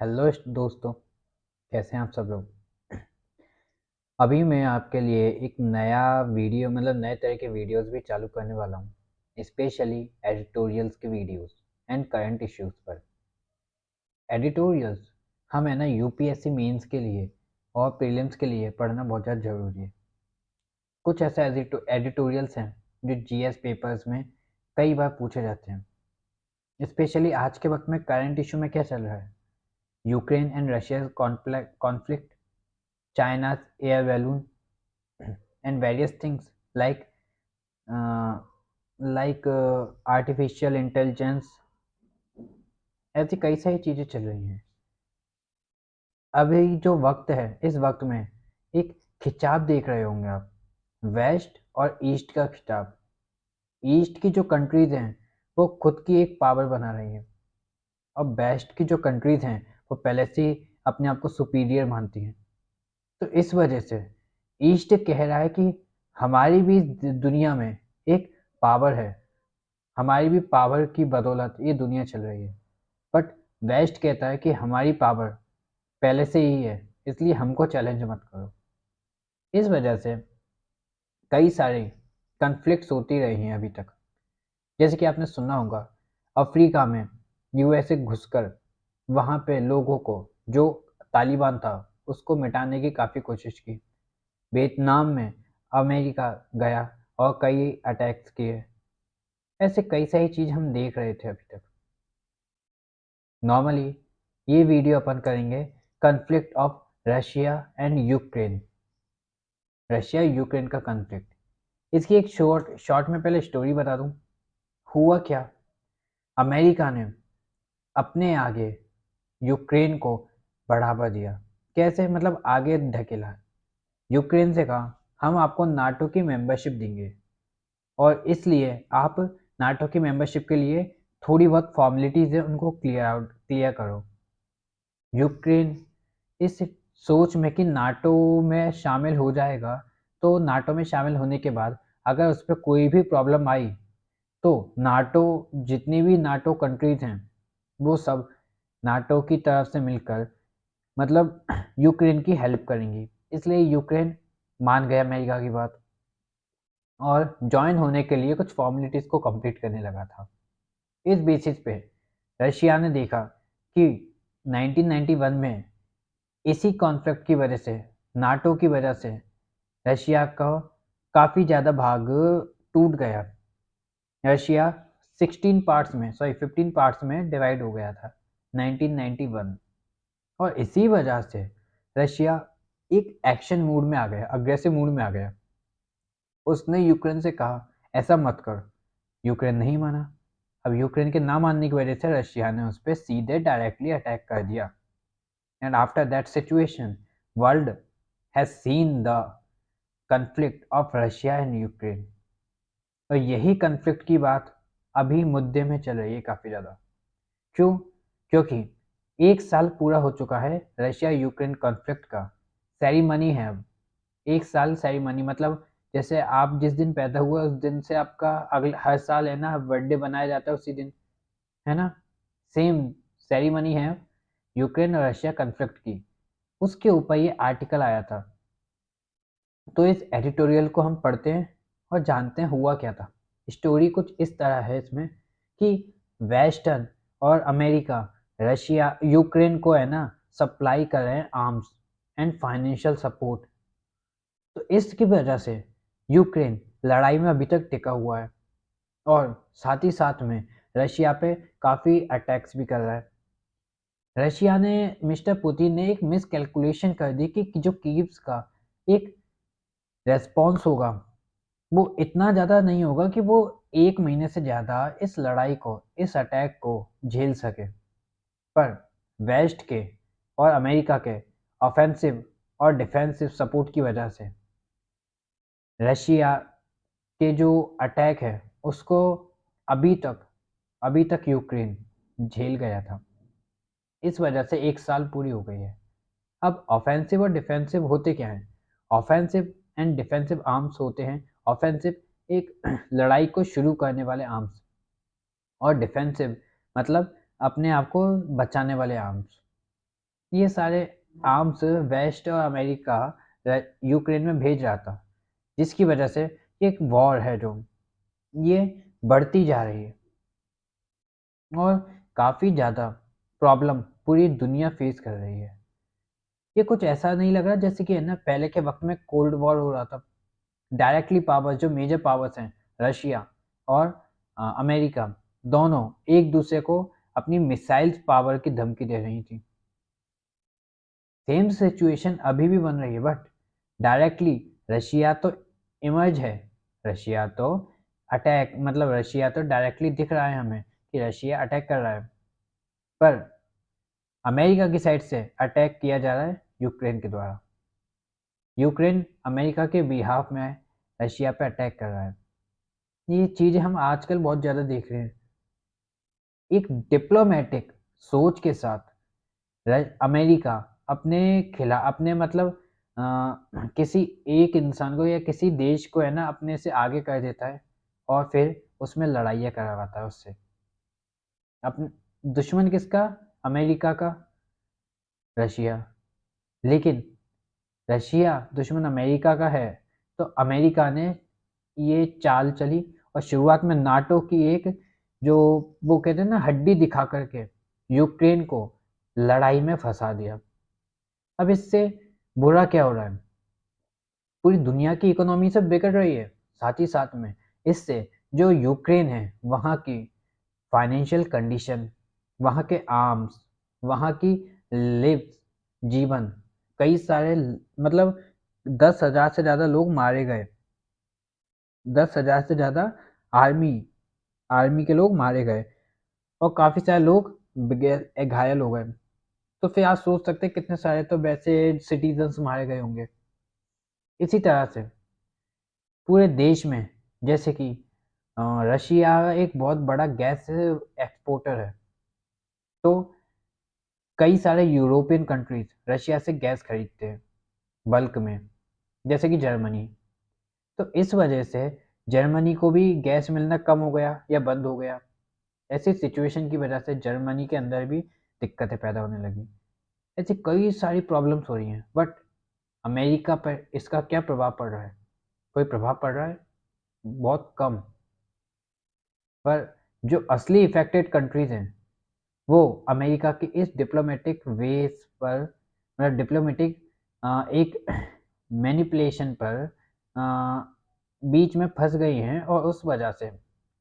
Hello दोस्तों, कैसे हैं आप सब लोग। अभी मैं आपके लिए एक नया वीडियो नए तरह के वीडियोस भी चालू करने वाला हूँ, स्पेशली एडिटोरियल्स के वीडियोस एंड करंट इश्यूज पर। एडिटोरियल्स हम है ना यूपीएससी मेंस के लिए और प्रीलिम्स के लिए पढ़ना बहुत ज़्यादा ज़रूरी है। कुछ ऐसे एडिटोरियल्स हैं जो जीएस पेपर्स में कई बार पूछे जाते हैं। स्पेशली आज के वक्त में करंट इशू में क्या चल रहा है, Ukraine and Russia conflict, China's air balloon, and various things uh, artificial intelligence। ऐसी कई सारी चीज़ें चल रही हैं। अभी जो वक्त है, इस वक्त में एक खिंचाव देख रहे होंगे आप, वेस्ट और ईस्ट का खिंचाव। ईस्ट की जो कंट्रीज हैं वो खुद की एक पावर बना रही हैं, और वेस्ट की जो कंट्रीज हैं वो पहले से ही अपने आप को सुपीरियर मानती हैं। तो इस वजह से ईस्ट कह रहा है कि हमारी भी दुनिया में एक पावर है, हमारी भी पावर की बदौलत ये दुनिया चल रही है। बट वेस्ट कहता है कि हमारी पावर पहले से ही है, इसलिए हमको चैलेंज मत करो। इस वजह से कई सारे कन्फ्लिक्ट्स होती रही हैं अभी तक। जैसे कि आपने सुना होगा, अफ्रीका में यूएसए घुसकर वहाँ पे लोगों को, जो तालिबान था, उसको मिटाने की काफ़ी कोशिश की। वियतनाम में अमेरिका गया और कई अटैक्स किए। ऐसे कई सारी चीज़ हम देख रहे थे अभी तक। नॉर्मली ये वीडियो अपन करेंगे conflict of Russia and Ukraine, Russia Ukraine का कन्फ्लिक्ट। इसकी एक शॉर्ट में पहले स्टोरी बता दूं। हुआ क्या, अमेरिका ने अपने आगे यूक्रेन को बढ़ावा दिया। कैसे, मतलब आगे ढकेला। यूक्रेन से कहा हम आपको नाटो की मेंबरशिप देंगे, और इसलिए आप नाटो की मेंबरशिप के लिए थोड़ी बहुत फॉर्मेलिटीज़ है उनको क्लियर करो। यूक्रेन इस सोच में कि नाटो में शामिल हो जाएगा, तो नाटो में शामिल होने के बाद अगर उस पर कोई भी प्रॉब्लम आई तो नाटो, जितनी भी नाटो कंट्रीज़ हैं वो सब नाटो की तरफ से मिलकर मतलब यूक्रेन की हेल्प करेंगी। इसलिए यूक्रेन मान गया अमेरिका की बात और ज्वाइन होने के लिए कुछ फॉर्मेलिटीज़ को कंप्लीट करने लगा था। इस बेसिस पे रशिया ने देखा कि 1991 में इसी कॉन्फ्लिक्ट की वजह से, नाटो की वजह से रशिया का काफ़ी ज़्यादा भाग टूट गया। रशिया 15 पार्ट्स में डिवाइड हो गया था 1991। और इसी वजह से रशिया एक एक्शन मूड में आ गया, अग्रेसिव मूड में आ गया। उसने यूक्रेन से कहा ऐसा मत कर। यूक्रेन नहीं माना। अब यूक्रेन के ना मानने की वजह से रशिया ने उस पर सीधे डायरेक्टली अटैक कर दिया। And after that situation world has seen the conflict of Russia and Ukraine. और यही कन्फ्लिक्ट की बात अभी मुद्दे में चल रही है काफ़ी ज़्यादा। क्यों? क्योंकि एक साल पूरा हो चुका है रशिया यूक्रेन कॉन्फ्लिक्ट का। सेरीमनी है अब। एक साल सेरीमनी, मतलब जैसे आप जिस दिन पैदा हुए उस दिन से आपका अगले हर साल है ना बर्थडे बनाया जाता है उसी दिन, है ना। सेम सेरीमनी है यूक्रेन और रशिया कॉन्फ्लिक्ट की। उसके ऊपर ये आर्टिकल आया था। तो इस एडिटोरियल को हम पढ़ते हैं और जानते हैं हुआ क्या था। स्टोरी कुछ इस तरह है इसमें कि वेस्टर्न और अमेरिका रशिया यूक्रेन को है ना सप्लाई कर रहे हैं आर्म्स एंड फाइनेंशियल सपोर्ट। तो इसकी वजह से यूक्रेन लड़ाई में अभी तक टिका हुआ है, और साथ ही साथ में रशिया पे काफ़ी अटैक्स भी कर रहा है। रशिया ने, मिस्टर पुतिन ने एक मिस कैलकुलेशन कर दी कि जो कीव्स का एक रेस्पॉन्स होगा वो इतना ज़्यादा नहीं होगा कि वो 1 महीने से ज़्यादा इस लड़ाई को, इस अटैक को झेल सके। पर वेस्ट के और अमेरिका के ऑफेंसिव और डिफेंसिव सपोर्ट की वजह से रशिया के जो अटैक है उसको अभी तक अभी तक यूक्रेन झेल गया था। इस वजह से एक साल पूरी हो गई है। अब ऑफेंसिव और डिफेंसिव होते क्या हैं? ऑफेंसिव एंड डिफेंसिव आर्म्स होते हैं। ऑफेंसिव एक लड़ाई को शुरू करने वाले आर्म्स, और डिफेंसिव मतलब अपने आप को बचाने वाले आर्म्स। ये सारे आर्म्स वेस्ट और अमेरिका यूक्रेन में भेज रहा था, जिसकी वजह से ये एक वॉर है जो ये बढ़ती जा रही है और काफ़ी ज़्यादा प्रॉब्लम पूरी दुनिया फेस कर रही है। ये कुछ ऐसा नहीं लग रहा जैसे कि है ना पहले के वक्त में कोल्ड वॉर हो रहा था। डायरेक्टली पावर्स जो मेजर पावर्स हैं रशिया और अमेरिका, दोनों एक दूसरे को अपनी मिसाइल्स पावर की धमकी दे रही थी। सेम सिचुएशन अभी भी बन रही है, बट डायरेक्टली रशिया तो इमर्ज है, रशिया तो अटैक मतलब रशिया तो डायरेक्टली दिख रहा है हमें कि रशिया अटैक कर रहा है, पर अमेरिका की साइड से अटैक किया जा रहा है यूक्रेन के द्वारा। यूक्रेन अमेरिका के बिहाफ में रशिया पे अटैक कर रहा है। ये चीज़ें हम आजकल बहुत ज़्यादा देख रहे हैं। एक डिप्लोमेटिक सोच के साथ अमेरिका अपने खिला अपने मतलब किसी एक इंसान को या किसी देश को है ना अपने से आगे कर देता है और फिर उसमें लड़ाइयाँ करवाता है उससे। अपने दुश्मन किसका? अमेरिका का, रशिया। लेकिन रशिया दुश्मन अमेरिका का है, तो अमेरिका ने ये चाल चली और शुरुआत में नाटो की एक जो वो कहते हैं ना हड्डी दिखा करके यूक्रेन को लड़ाई में फंसा दिया। अब इससे बुरा क्या हो रहा है? पूरी दुनिया की इकोनॉमी सब बिगड़ रही है। साथ ही साथ में इससे जो यूक्रेन है वहाँ की फाइनेंशियल कंडीशन, वहाँ के आर्म्स, वहाँ की लिव्स जीवन, कई सारे मतलब 10,000 से ज़्यादा लोग मारे गए। 10,000 से ज़्यादा आर्मी आर्मी के लोग मारे गए और काफ़ी सारे लोग घायल हो गए। तो फिर आप सोच सकते हैं कितने सारे तो वैसे सिटीजन्स मारे गए होंगे। इसी तरह से पूरे देश में जैसे कि रशिया एक बहुत बड़ा गैस एक्सपोर्टर है, तो कई सारे यूरोपियन कंट्रीज रशिया से गैस खरीदते हैं बल्क में, जैसे कि जर्मनी। तो इस वजह से जर्मनी को भी गैस मिलना कम हो गया या बंद हो गया। ऐसी सिचुएशन की वजह से जर्मनी के अंदर भी दिक्कतें पैदा होने लगी। ऐसी कई सारी प्रॉब्लम्स हो रही हैं, बट अमेरिका पर इसका क्या प्रभाव पड़ रहा है? कोई प्रभाव पड़ रहा है? बहुत कम। पर जो असली इफेक्टेड कंट्रीज हैं वो अमेरिका के इस डिप्लोमेटिक वेज पर मतलब डिप्लोमेटिक एक मैनिपुलेशन पर अ, बीच में फंस गई हैं और उस वजह से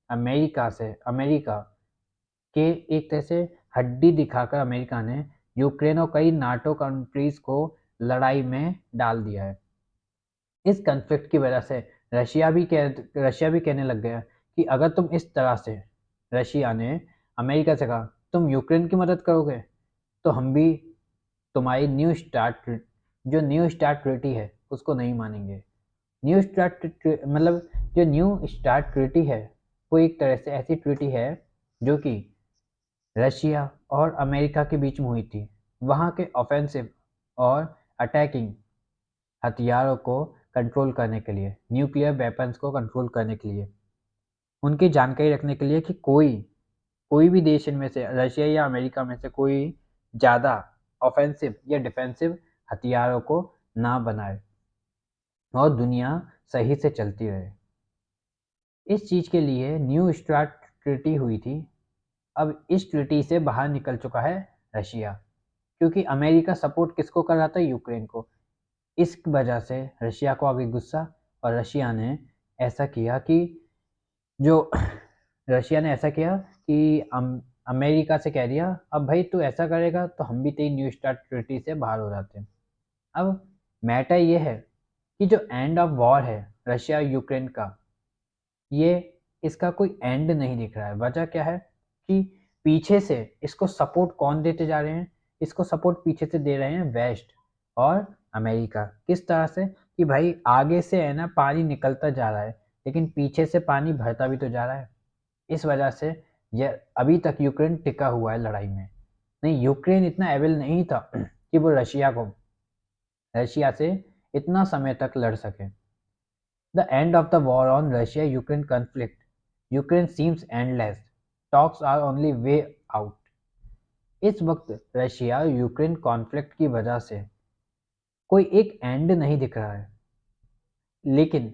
अमेरिका के एक तरह से हड्डी दिखाकर अमेरिका ने यूक्रेन और कई नाटो कंट्रीज को लड़ाई में डाल दिया है। इस कॉन्फ्लिक्ट की वजह से रशिया भी कहने लग गया कि अगर तुम इस तरह से रशिया ने अमेरिका से कहा तुम यूक्रेन की मदद करोगे तो हम भी तुम्हारी न्यू स्टार्ट ट्रीटी है उसको नहीं मानेंगे। न्यू स्टार्ट मतलब जो न्यू स्टार्ट ट्रीटी है वो एक तरह से ऐसी ट्रीटी है जो कि रशिया और अमेरिका के बीच में हुई थी। वहाँ के ऑफेंसिव और अटैकिंग हथियारों को कंट्रोल करने के लिए, न्यूक्लियर वेपन्स को कंट्रोल करने के लिए, उनकी जानकारी रखने के लिए कि कोई भी देश इनमें से रशिया या अमेरिका में से कोई ज़्यादा ऑफेंसिव या डिफेंसिव हथियारों को ना बनाए और दुनिया सही से चलती रहे। इस चीज़ के लिए न्यू स्टार्ट ट्रीटी हुई थी। अब इस ट्रीटी से बाहर निकल चुका है रशिया, क्योंकि अमेरिका सपोर्ट किसको कर रहा था? यूक्रेन को। इस वजह से रशिया को आ गई गुस्सा और रशिया ने ऐसा किया कि जो रशिया ने ऐसा किया कि अमेरिका से कह दिया अब भाई तू ऐसा करेगा तो हम भी तेरी न्यू स्टार्ट ट्रीटी से बाहर हो जाते हैं। अब मैटर ये है कि जो एंड ऑफ वॉर है रशिया यूक्रेन का, ये इसका कोई एंड नहीं दिख रहा है। वजह क्या है कि पीछे से इसको सपोर्ट कौन देते जा रहे हैं? इसको सपोर्ट पीछे से दे रहे हैं वेस्ट और अमेरिका। किस तरह से कि भाई आगे से है ना पानी निकलता जा रहा है लेकिन पीछे से पानी भरता भी तो जा रहा है। इस वजह से यह अभी तक यूक्रेन टिका हुआ है लड़ाई में। नहीं, यूक्रेन इतना एबल नहीं था कि वो रशिया से इतना समय तक लड़ सके। The end of the war on Russia-Ukraine conflict. Ukraine seems endless. Talks are only way out. इस वक्त रशिया यूक्रेन कॉन्फ्लिक्ट की वजह से कोई एक एंड नहीं दिख रहा है, लेकिन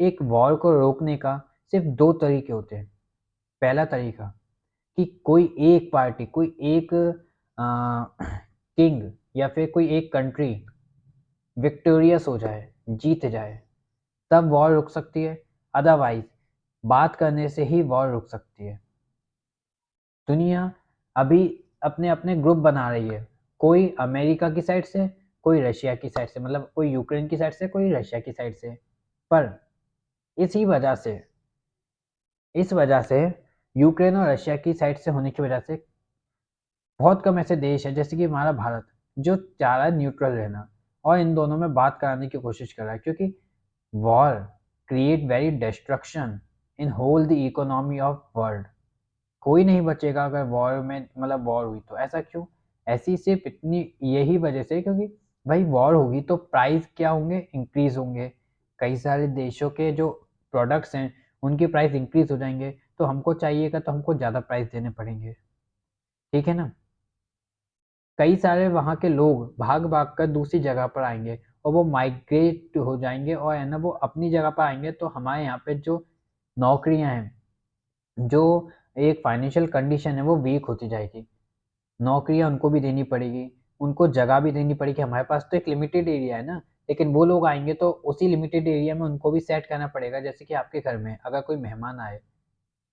एक वॉर को रोकने का सिर्फ दो तरीके होते हैं। पहला तरीका कि कोई एक पार्टी, कोई एक किंग या फिर कोई एक कंट्री विक्टोरियस हो जाए, जीत जाए, तब वॉर रुक सकती है। अदरवाइज बात करने से ही वॉर रुक सकती है। दुनिया अभी अपने अपने ग्रुप बना रही है, कोई अमेरिका की साइड से, कोई रशिया की साइड से, मतलब कोई यूक्रेन की साइड से, कोई रशिया की साइड से। पर इसी वजह से, इस वजह से यूक्रेन और रशिया की साइड से होने की वजह से बहुत कम ऐसे देश हैं जैसे कि हमारा भारत, जो चाह रहा है न्यूट्रल रहना और इन दोनों में बात कराने की कोशिश कर रहा है, क्योंकि war create very destruction in whole the economy of world. कोई नहीं बचेगा अगर वॉर में, मतलब वॉर हुई तो। ऐसा क्यों? ऐसी सिर्फ इतनी यही वजह से, क्योंकि भाई वॉर होगी तो प्राइस क्या होंगे? इंक्रीज होंगे। कई सारे देशों के जो प्रोडक्ट्स हैं उनकी प्राइस इंक्रीज हो जाएंगे, तो हमको चाहिएगा तो हमको ज़्यादा प्राइस देने पड़ेंगे। ठीक है ना? कई सारे वहाँ के लोग भाग भाग कर दूसरी जगह पर आएंगे और वो माइग्रेट हो जाएंगे, और है ना वो अपनी जगह पर आएंगे, तो हमारे यहाँ पे जो नौकरियाँ हैं, जो एक फाइनेंशियल कंडीशन है, वो वीक होती जाएगी। नौकरियाँ उनको भी देनी पड़ेगी, उनको जगह भी देनी पड़ेगी। हमारे पास तो एक लिमिटेड एरिया है ना, लेकिन वो लोग आएंगे तो उसी लिमिटेड एरिया में उनको भी सेट करना पड़ेगा। जैसे कि आपके घर में अगर कोई मेहमान आए,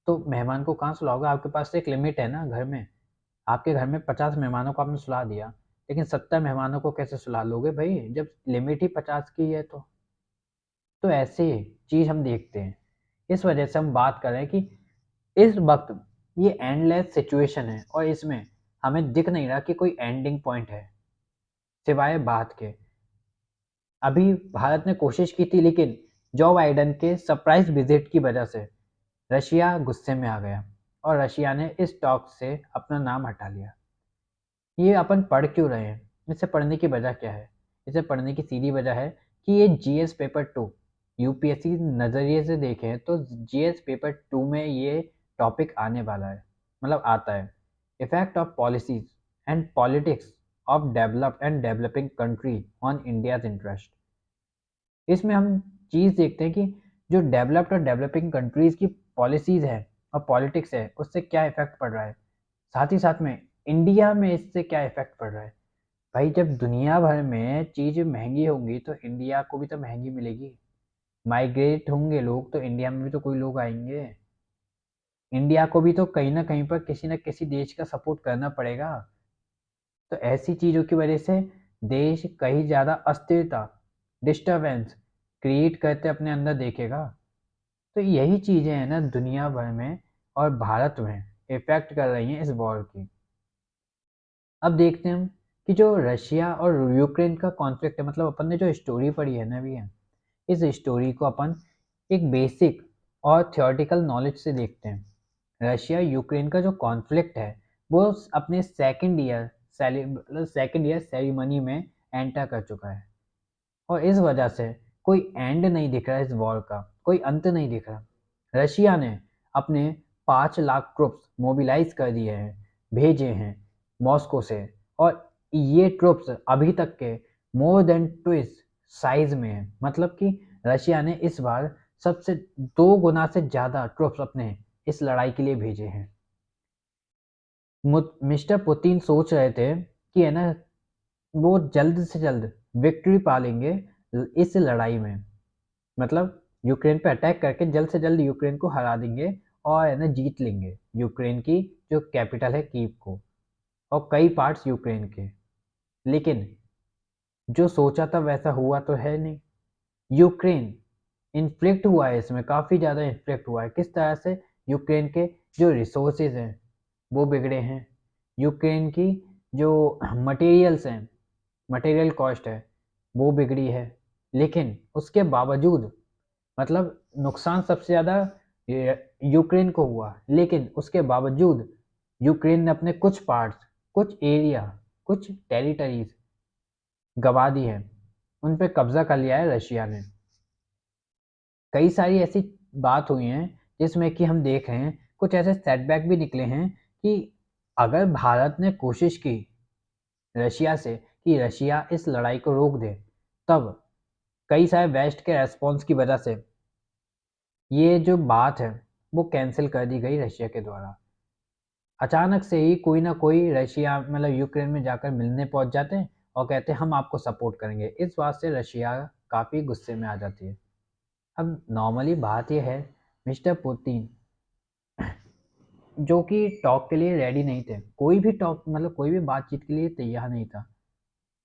तो मेहमान को कहाँ सुलाओगे? आपके पास तो एक लिमिट है ना घर में। आपके घर में 50 मेहमानों को आपने सुला दिया, लेकिन 70 मेहमानों को कैसे सुला लोगे भाई, जब लिमिट ही 50 की है तो ऐसे चीज़ हम देखते हैं। इस वजह से हम बात कर रहे हैं कि इस वक्त ये एंडलेस सिचुएशन है और इसमें हमें दिख नहीं रहा कि कोई एंडिंग पॉइंट है, सिवाय बात के। अभी भारत ने कोशिश की थी, लेकिन जो बाइडन के सरप्राइज विजिट की वजह से रशिया गुस्से में आ गया और रशिया ने इस टॉक से अपना नाम हटा लिया। ये अपन पढ़ क्यों रहे हैं? इसे पढ़ने की वजह क्या है? इसे पढ़ने की सीधी वजह है कि ये जीएस पेपर 2, यूपीएससी नज़रिए से देखें तो जीएस पेपर 2 में ये टॉपिक आने वाला है, मतलब आता है। Effect of policies and politics of developed and developing country on India's interest. इसमें हम चीज़ देखते हैं कि जो डेवलप्ड और डेवलपिंग कंट्रीज़ की पॉलिसीज़ है और पॉलिटिक्स है, उससे क्या इफ़ेक्ट पड़ रहा है। साथ ही साथ में इंडिया में इससे क्या इफ़ेक्ट पड़ रहा है। भाई जब दुनिया भर में चीज़ें महंगी होंगी तो इंडिया को भी तो महंगी मिलेगी। माइग्रेट होंगे लोग तो इंडिया में भी तो कोई लोग आएंगे। इंडिया को भी तो कहीं ना कहीं पर किसी न किसी देश का सपोर्ट करना पड़ेगा। तो ऐसी चीज़ों की वजह से देश कहीं ज़्यादा अस्थिरता, डिस्टरबेंस क्रिएट करते अपने अंदर देखेगा। तो यही चीज़ें हैं ना दुनिया भर में और भारत में इफेक्ट कर रही हैं इस वॉर की। अब देखते हैं हम कि जो रशिया और यूक्रेन का कॉन्फ्लिक्ट है, मतलब अपन ने जो स्टोरी पढ़ी है ना भैया, इस स्टोरी को अपन एक बेसिक और थियोरेटिकल नॉलेज से देखते हैं। रशिया यूक्रेन का जो कॉन्फ्लिक्ट है वो अपने सेकेंड ईयर सेरेमनी में एंटर कर चुका है, और इस वजह से कोई एंड नहीं दिख रहा है इस वॉर का, कोई अंत नहीं दिख रहा। रशिया ने अपने 5 लाख ट्रुप्स मोबिलाइज कर दिए हैं, भेजे हैं मॉस्को से, और ये ट्रुप्स अभी तक के मोर देन ट्विस साइज में है। मतलब कि रशिया ने इस बार सबसे 2 गुना से ज़्यादा ट्रुप्स अपने इस लड़ाई के लिए भेजे हैं। मिस्टर पुतिन सोच रहे थे कि है ना वो जल्द से जल्द विक्ट्री पा लेंगे इस लड़ाई में, मतलब यूक्रेन पे अटैक करके जल्द से जल्द यूक्रेन को हरा देंगे और है ना जीत लेंगे यूक्रेन की जो कैपिटल है कीव को, और कई पार्ट्स यूक्रेन के। लेकिन जो सोचा था वैसा हुआ तो है नहीं। यूक्रेन इन्फ्लिक्ट हुआ है, इसमें काफ़ी ज़्यादा इन्फ्लिक्ट हुआ है। किस तरह से? यूक्रेन के जो रिसोर्सेज हैं वो बिगड़े हैं, यूक्रेन की जो मटेरियल्स हैं, मटेरियल कॉस्ट है, वो बिगड़ी है। लेकिन उसके बावजूद, मतलब नुकसान सबसे ज़्यादा यूक्रेन को हुआ, लेकिन उसके बावजूद यूक्रेन ने अपने कुछ पार्ट्स, कुछ एरिया, कुछ टेरिटरीज गंवा दी है, उन पे कब्जा कर लिया है रशिया ने। कई सारी ऐसी बात हुई हैं जिसमें कि हम देख रहे हैं कुछ ऐसे सेटबैक भी निकले हैं कि अगर भारत ने कोशिश की रशिया से कि रशिया इस लड़ाई को रोक दे, तब कई सारे वेस्ट के रेस्पॉन्स की वजह से ये जो बात है वो कैंसिल कर दी गई रशिया के द्वारा। अचानक से ही कोई ना कोई रशिया मतलब यूक्रेन में जाकर मिलने पहुंच जाते हैं और कहते हैं हम आपको सपोर्ट करेंगे। इस बात से रशिया काफ़ी गुस्से में आ जाती है। अब नॉर्मली बात यह है, मिस्टर पुतिन जो कि टॉक के लिए रेडी नहीं थे, कोई भी टॉक मतलब कोई भी बातचीत के लिए तैयार नहीं था।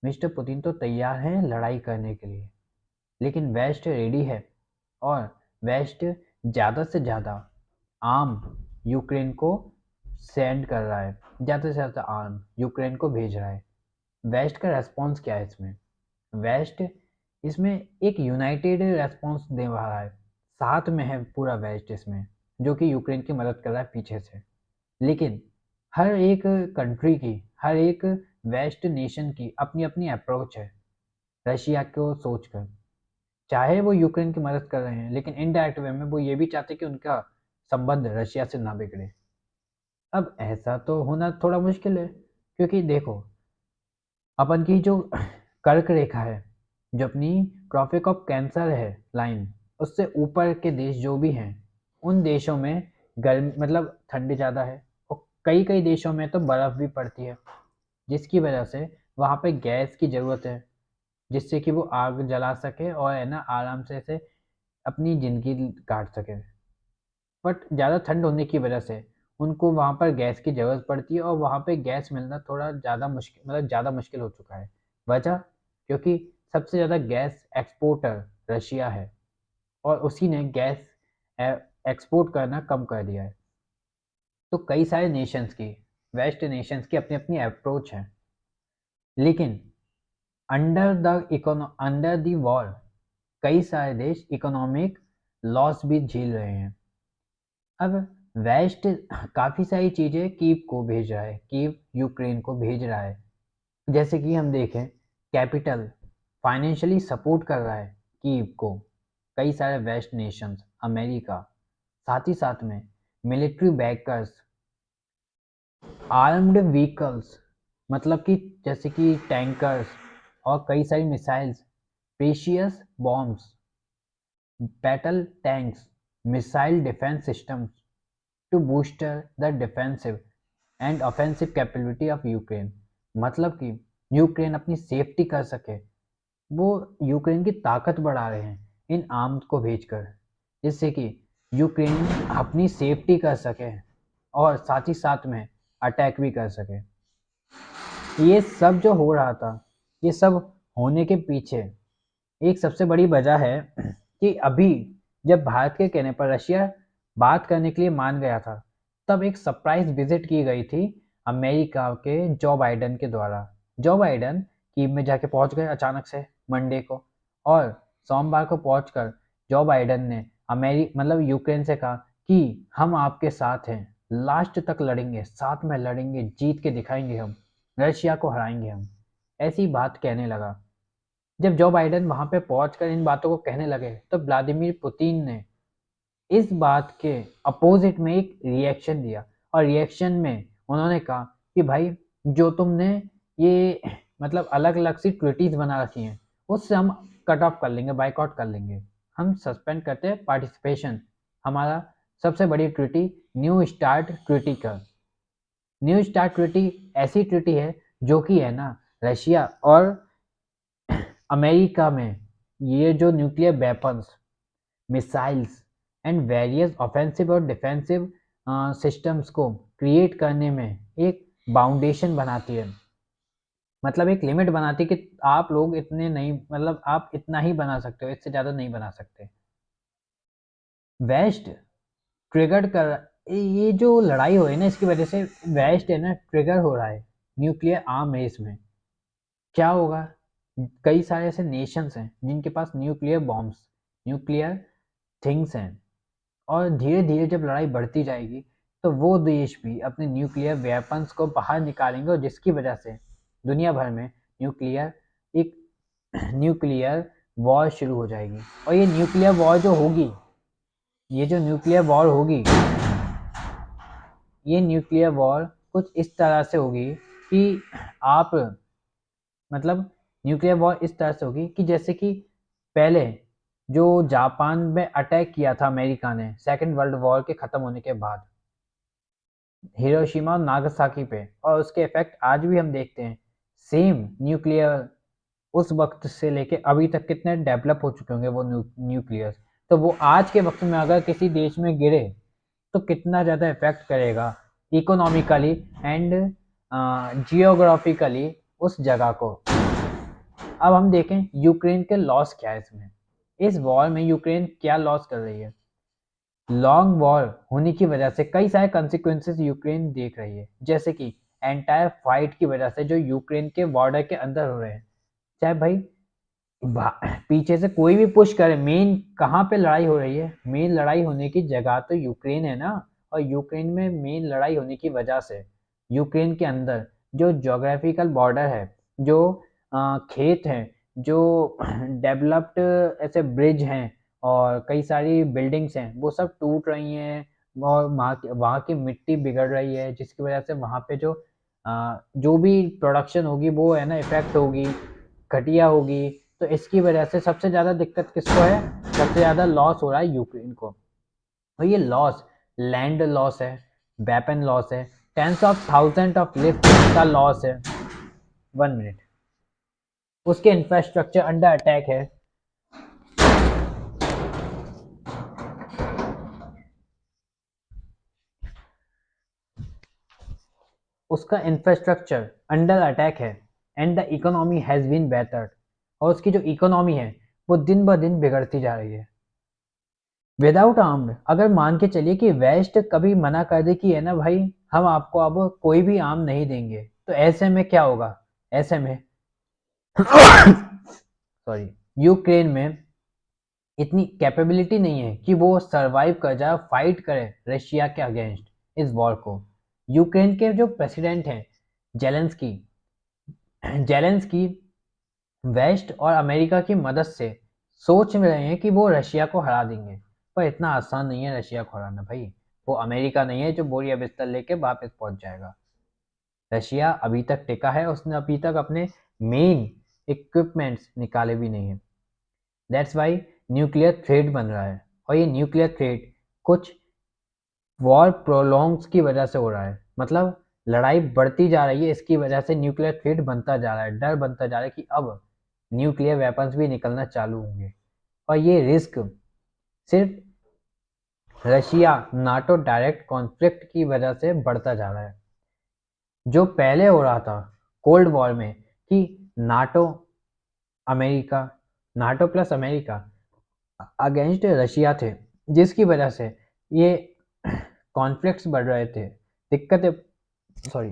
मिस्टर पुतिन तो तैयार हैं लड़ाई करने के लिए, लेकिन वेस्ट रेडी है और वेस्ट ज़्यादा से ज़्यादा आर्म यूक्रेन को सेंड कर रहा है, ज़्यादा से ज़्यादा आर्म यूक्रेन को भेज रहा है। वेस्ट का रेस्पॉन्स क्या है इसमें? वेस्ट इसमें एक यूनाइटेड रेस्पॉन्स दे रहा है, साथ में है पूरा वेस्ट इसमें, जो कि यूक्रेन की मदद कर रहा है पीछे से। लेकिन हर एक कंट्री की, हर एक वेस्ट नेशन की अपनी अपनी अप्रोच है रशिया को सोचकर। चाहे वो यूक्रेन की मदद कर रहे हैं, लेकिन इनडायरेक्ट वे में वो ये भी चाहते हैं कि उनका संबंध रशिया से ना बिगड़े। अब ऐसा तो होना थोड़ा मुश्किल है, क्योंकि देखो अपन की जो कर्क रेखा है, जो अपनी ट्रॉपिक ऑफ कैंसर है लाइन, उससे ऊपर के देश जो भी हैं, उन देशों में गर्म मतलब ठंडी ज़्यादा है और कई कई देशों में तो बर्फ़ भी पड़ती है, जिसकी वजह से वहाँ पे गैस की ज़रूरत है, जिससे कि वो आग जला सके और है ना आराम से ऐसे अपनी ज़िंदगी काट सके। बट ज़्यादा ठंड होने की वजह से उनको वहाँ पर गैस की ज़रूरत पड़ती है और वहाँ पे गैस मिलना थोड़ा ज़्यादा मुश्किल मतलब ज़्यादा मुश्किल हो चुका है। वजह? क्योंकि सबसे ज़्यादा गैस एक्सपोर्टर रशिया है और उसी ने गैस एक्सपोर्ट करना कम कर दिया है। तो कई सारे नेशंस की, वेस्ट नेशंस की अपनी अपनी अप्रोच है, लेकिन अंडर द वॉर कई सारे देश इकोनॉमिक लॉस भी झेल रहे हैं। अब वेस्ट काफ़ी सारी चीज़ें कीव को भेज रहा है, कीव यूक्रेन को भेज रहा है। जैसे कि हम देखें, कैपिटल फाइनेंशियली सपोर्ट कर रहा है कीव को कई सारे वेस्ट नेशंस, अमेरिका, साथ ही साथ में मिलिट्री बैकर्स, आर्म्ड व्हीकल्स मतलब कि जैसे कि टैंकर्स और कई सारी missiles, precious bombs, battle tanks, missile defence systems to booster the defensive and offensive capability of Ukraine. मतलब कि यूक्रेन अपनी सेफ्टी कर सके, वो यूक्रेन की ताकत बढ़ा रहे हैं इन आर्म्स को भेजकर, जिससे कि यूक्रेन अपनी सेफ्टी कर सके और साथ ही साथ में अटैक भी कर सके। ये सब जो हो रहा था, ये सब होने के पीछे एक सबसे बड़ी वजह है कि अभी जब भारत के कहने पर रशिया बात करने के लिए मान गया था, तब एक सरप्राइज विजिट की गई थी अमेरिका के जो बाइडन के द्वारा। जो बाइडन कीव में जाके पहुंच गए अचानक से मंडे को, और सोमवार को पहुंचकर जो बाइडन ने मतलब यूक्रेन से कहा कि हम आपके साथ हैं, लास्ट तक लड़ेंगे, साथ में लड़ेंगे, जीत के दिखाएंगे, हम रशिया को हराएंगे, हम ऐसी बात कहने लगा। जब जो बाइडेन वहां पे पहुंचकर इन बातों को कहने लगे, तो व्लादिमीर पुतिन ने इस बात के अपोजिट में एक रिएक्शन दिया, और रिएक्शन में उन्होंने कहा कि भाई जो तुमने ये मतलब अलग अलग सी ट्वीटीज बना रखी हैं, उससे हम कट ऑफ कर लेंगे, बाइकआउट कर लेंगे, हम सस्पेंड करते हैं पार्टिसिपेशन। हमारा सबसे बड़ी ट्वीटी न्यू स्टार्ट ट्वीटी का, न्यू स्टार्ट ट्वीटी ऐसी ट्वीटी है जो कि है ना रशिया और अमेरिका में ये जो nuclear weapons, missiles and various offensive और डिफेंसिव सिस्टम्स को क्रिएट करने में एक बाउंडेशन बनाती है, मतलब एक लिमिट बनाती है कि आप लोग इतने नहीं, मतलब आप इतना ही बना सकते हो, इससे ज़्यादा नहीं बना सकते। वेस्ट ट्रिगर्ड कर ये जो लड़ाई हो रही है ना, इसकी वजह से वेस्ट है ना ट्रिगर हो रहा है न्यूक्लियर आर्म रेस में। क्या होगा? कई सारे ऐसे नेशंस हैं जिनके पास न्यूक्लियर बॉम्ब्स, न्यूक्लियर थिंग्स हैं, और धीरे धीरे जब लड़ाई बढ़ती जाएगी तो वो देश भी अपने न्यूक्लियर वेपन्स को बाहर निकालेंगे, और जिसकी वजह से दुनिया भर में एक न्यूक्लियर वॉर शुरू हो जाएगी। और ये न्यूक्लियर वॉर जो होगी, ये जो न्यूक्लियर वॉर होगी, ये न्यूक्लियर वॉर कुछ इस तरह से होगी कि आप मतलब न्यूक्लियर वॉर इस तरह से होगी कि जैसे कि पहले जो जापान में अटैक किया था अमेरिका ने सेकेंड वर्ल्ड वॉर के ख़त्म होने के बाद हिरोशिमा और नागासाकी पे, और उसके इफेक्ट आज भी हम देखते हैं। सेम न्यूक्लियर उस वक्त से लेके अभी तक कितने डेवलप हो चुके होंगे वो न्यूक्लियस, तो वो आज के वक्त में अगर किसी देश में गिरे तो कितना ज़्यादा इफेक्ट करेगा इकोनॉमिकली एंड जियोग्राफिकली उस जगह को। अब हम देखें यूक्रेन के लॉस क्या है इसमें, इस वॉर में यूक्रेन क्या लॉस कर रही है। लॉन्ग वॉर होने की वजह से कई सारे कंसिक्वेंसेस यूक्रेन देख रही है, जैसे कि एंटायर फाइट की वजह से जो यूक्रेन के बॉर्डर के अंदर हो रहे हैं, चाहे भाई पीछे से कोई भी पुश करे, मेन कहाँ पे लड़ाई हो रही है, मेन लड़ाई होने की जगह तो यूक्रेन है ना। और यूक्रेन में मेन लड़ाई होने की वजह से यूक्रेन के अंदर जो जोग्राफिकल बॉर्डर है, जो खेत हैं, जो डेवलप्ड ऐसे ब्रिज हैं और कई सारी बिल्डिंग्स हैं, वो सब टूट रही हैं और वहाँ की मिट्टी बिगड़ रही है, जिसकी वजह से वहाँ पे जो भी प्रोडक्शन होगी वो है ना इफेक्ट होगी, घटिया होगी। तो इसकी वजह से सबसे ज़्यादा दिक्कत किसको है, सबसे ज़्यादा लॉस हो रहा है यूक्रेन को। और ये लॉस लैंड लॉस है, वेपन लॉस है, tens of thousand of live का लॉस है। 1 मिनट, उसके इंफ्रास्ट्रक्चर अंडर अटैक है। उसका इंफ्रास्ट्रक्चर अंडर अटैक है and the economy has been battered, और उसकी जो इकोनॉमी है वो दिन ब दिन बिगड़ती जा रही है। विदाउट आर्म्ड, अगर मान के चलिए कि वेस्ट कभी मना कर दे कि है ना भाई हम आपको अब कोई भी आर्म नहीं देंगे, तो ऐसे में क्या होगा, ऐसे में सॉरी, यूक्रेन में इतनी कैपेबिलिटी नहीं है कि वो सरवाइव कर जाए, फाइट करे रशिया के अगेंस्ट इस वॉर को। यूक्रेन के जो प्रेसिडेंट हैं जेलेंस्की, जेलेंस्की वेस्ट और अमेरिका की मदद से सोच रहे हैं कि वो रशिया को हरा देंगे, पर इतना आसान नहीं है रशिया को हराना भाई। वो अमेरिका नहीं है जो बोरिया बिस्तर लेके वापस पहुंच जाएगा। रशिया अभी तक टिका है, उसने अभी तक अपने मेन इक्विपमेंट्स निकाले भी नहीं है। दैट्स वाई न्यूक्लियर थ्रेट बन रहा है, और ये न्यूक्लियर थ्रेट कुछ वॉर प्रोलॉन्ग्स की वजह से हो रहा है, मतलब लड़ाई बढ़ती जा रही है, इसकी वजह से न्यूक्लियर थ्रेट बनता जा रहा है, डर बनता जा रहा है कि अब न्यूक्लियर वेपन्स भी निकलना चालू होंगे। और ये रिस्क सिर्फ रशिया नाटो डायरेक्ट कॉन्फ्लिक्ट की वजह से बढ़ता जा रहा है। जो पहले हो रहा था कोल्ड वॉर में कि NATO America, NATO plus America against Russia थे, जिसकी वजह से ये कॉन्फ्लिक्ट्स बढ़ रहे थे, दिक्कतें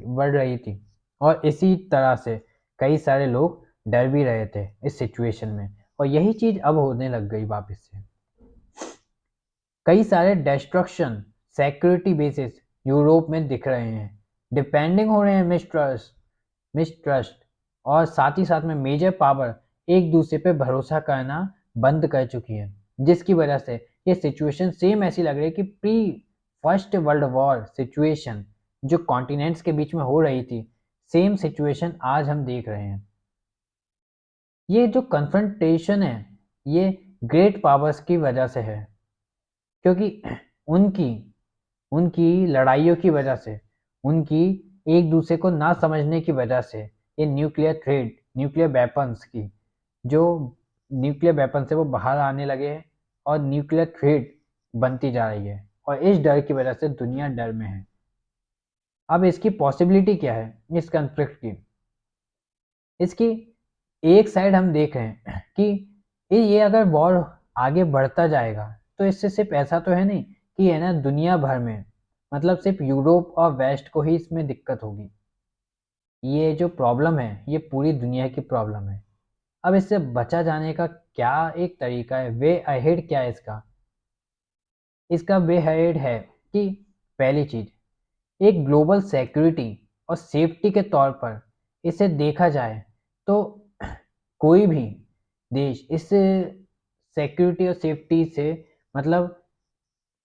बढ़ रही थी, और इसी तरह से कई सारे लोग डर भी रहे थे इस सिचुएशन में, और यही चीज़ अब होने लग गई वापस से। कई सारे डिस्ट्रक्शन सिक्योरिटी बेसिस यूरोप में दिख रहे हैं, डिपेंडिंग हो रहे हैं मिसट्रस्ट, और साथ ही साथ में मेजर पावर एक दूसरे पे भरोसा करना बंद कर चुकी है, जिसकी वजह से ये सिचुएशन सेम ऐसी लग रही है कि pre first world war situation जो कॉन्टिनेंट्स के बीच में हो रही थी, सेम सिचुएशन आज हम देख रहे हैं। ये जो कन्फ्रंटेशन है ये ग्रेट पावर्स की वजह से है, क्योंकि उनकी उनकी लड़ाइयों की वजह से, उनकी एक दूसरे को ना समझने की वजह से ये न्यूक्लियर थ्रेट, न्यूक्लियर वेपन्स की जो न्यूक्लियर वेपन से वो बाहर आने लगे हैं, और न्यूक्लियर थ्रेट बनती जा रही है, और इस डर की वजह से दुनिया डर में है। अब इसकी पॉसिबिलिटी क्या है इस कन्फ्लिक्ट की, इसकी एक साइड हम देख रहे हैं कि ये अगर वॉर आगे बढ़ता जाएगा तो इससे सिर्फ ऐसा तो है नहीं कि है ना दुनिया भर में, मतलब सिर्फ यूरोप और वेस्ट को ही इसमें दिक्कत होगी। ये जो प्रॉब्लम है ये पूरी दुनिया की प्रॉब्लम है। अब इससे बचा जाने का क्या एक तरीका है, वे अहेड क्या है इसका, इसका वे अहेड है कि पहली चीज़ एक ग्लोबल सिक्योरिटी और सेफ्टी के तौर पर इसे देखा जाए तो कोई भी देश इस सिक्योरिटी और सेफ्टी से मतलब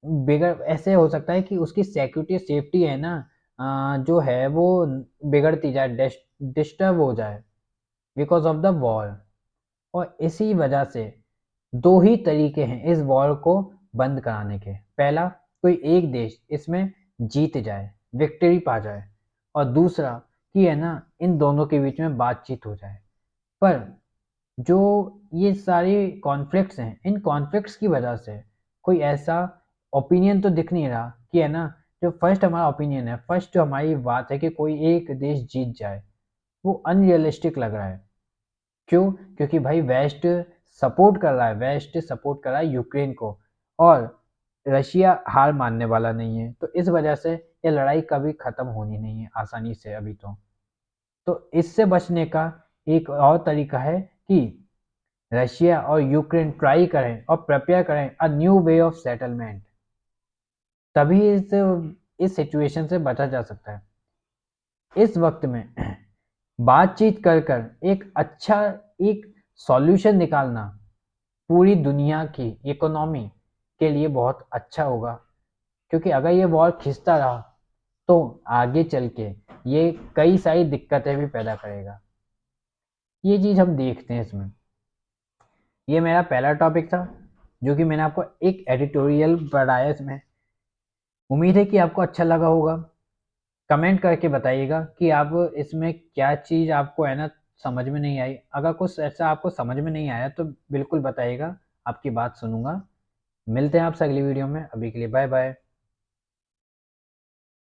बिगड़ ऐसे हो सकता है कि उसकी सिक्योरिटी और सेफ्टी है ना जो है वो बिगड़ती जाए, डिस्टर्ब हो जाए बिकॉज ऑफ द वॉर। और इसी वजह से दो ही तरीके हैं इस वॉर को बंद कराने के। पहला, कोई एक देश इसमें जीत जाए, विक्ट्री पा जाए, और दूसरा कि है ना इन दोनों के बीच में बातचीत हो जाए। पर जो ये सारे कॉन्फ्लिक्ट्स हैं, इन कॉन्फ्लिक्ट्स की वजह से कोई ऐसा ओपिनियन तो दिख नहीं रहा कि है ना, जो फर्स्ट हमारा ओपिनियन है, फर्स्ट जो हमारी बात है कि कोई एक देश जीत जाए, वो अनरियलिस्टिक लग रहा है। क्यों? क्योंकि भाई वेस्ट सपोर्ट कर रहा है यूक्रेन को, और रशिया हार मानने वाला नहीं है। तो इस वजह से ये लड़ाई कभी ख़त्म होनी नहीं है आसानी से अभी तो इससे बचने का एक और तरीका है कि रशिया और यूक्रेन ट्राई करें और प्रिपेयर करें a new way of settlement. तभी इस सिचुएशन से बचा जा सकता है। इस वक्त में बातचीत कर कर एक सॉल्यूशन निकालना पूरी दुनिया की इकोनॉमी के लिए बहुत अच्छा होगा। क्योंकि अगर ये वॉर खिंचता रहा तो आगे चल के ये कई सारी दिक्कतें भी पैदा करेगा। ये चीज़ हम देखते हैं इसमें। ये मेरा पहला टॉपिक था जो कि मैंने आपको एक एडिटोरियल पढ़ाया इसमें। उम्मीद है कि आपको अच्छा लगा होगा। कमेंट करके बताइएगा कि आप इसमें क्या चीज़ आपको है ना समझ में नहीं आई। अगर कुछ ऐसा आपको समझ में नहीं आया तो बिल्कुल बताइएगा, आपकी बात सुनूंगा। मिलते हैं आपसे अगली वीडियो में। अभी के लिए बाय बाय।